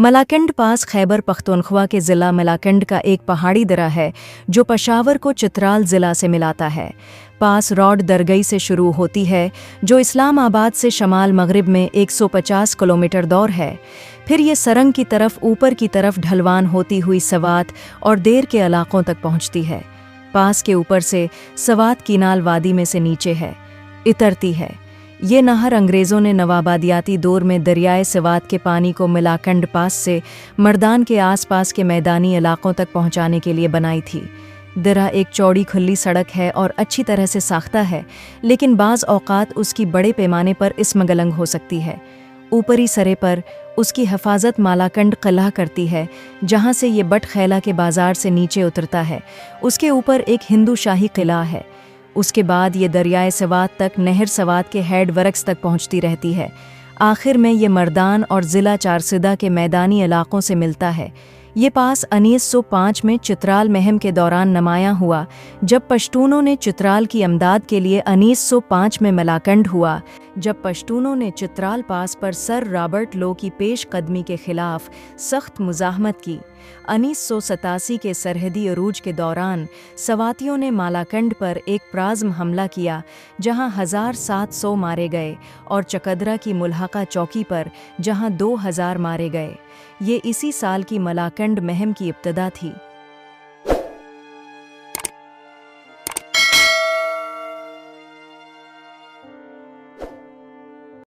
ملاکنڈ پاس خیبر پختونخوا کے ضلع ملاکنڈ کا ایک پہاڑی درہ ہے جو پشاور کو چترال ضلع سے ملاتا ہے۔ پاس روڈ درگئی سے شروع ہوتی ہے جو اسلام آباد سے شمال مغرب میں 150 کلومیٹر دور ہے، پھر یہ سرنگ کی طرف اوپر کی طرف ڈھلوان ہوتی ہوئی سوات اور دیر کے علاقوں تک پہنچتی ہے۔ پاس کے اوپر سے سوات کینال وادی میں سے نیچے ہے اترتی ہے۔ یہ نہر انگریزوں نے نوآبادیاتی دور میں دریائے سوات کے پانی کو ملاکنڈ پاس سے مردان کے آس پاس کے میدانی علاقوں تک پہنچانے کے لیے بنائی تھی۔ درہ ایک چوڑی کھلی سڑک ہے اور اچھی طرح سے ساختہ ہے، لیکن بعض اوقات اس کی بڑے پیمانے پر اسمگلنگ ہو سکتی ہے۔ اوپری سرے پر اس کی حفاظت مالاکنڈ قلعہ کرتی ہے، جہاں سے یہ بٹ خیلہ کے بازار سے نیچے اترتا ہے۔ اس کے اوپر ایک ہندو شاہی قلعہ ہے۔ اس کے بعد یہ دریائے سوات تک نہر سوات کے ہیڈ ورکس تک پہنچتی رہتی ہے۔ آخر میں یہ مردان اور ضلع چارسدہ کے میدانی علاقوں سے ملتا ہے۔ یہ پاس 1905 میں چترال مہم کے دوران نمایاں ہوا، جب پشتونوں نے چترال کی امداد کے لیے 1905 میں ملاکنڈ ہوا، جب پشتونوں نے چترال پاس پر سر رابرٹ لو کی پیش قدمی کے خلاف سخت مزاحمت کی۔ 1987 کے سرحدی عروج کے دوران سواتیوں نے مالاکنڈ پر ایک پرعزم حملہ کیا، جہاں 1700 مارے گئے، اور چکدرہ کی ملحقہ چوکی پر، جہاں 2000 مارے گئے۔ یہ اسی سال کی ملاکنڈ مہم کی ابتدا تھی۔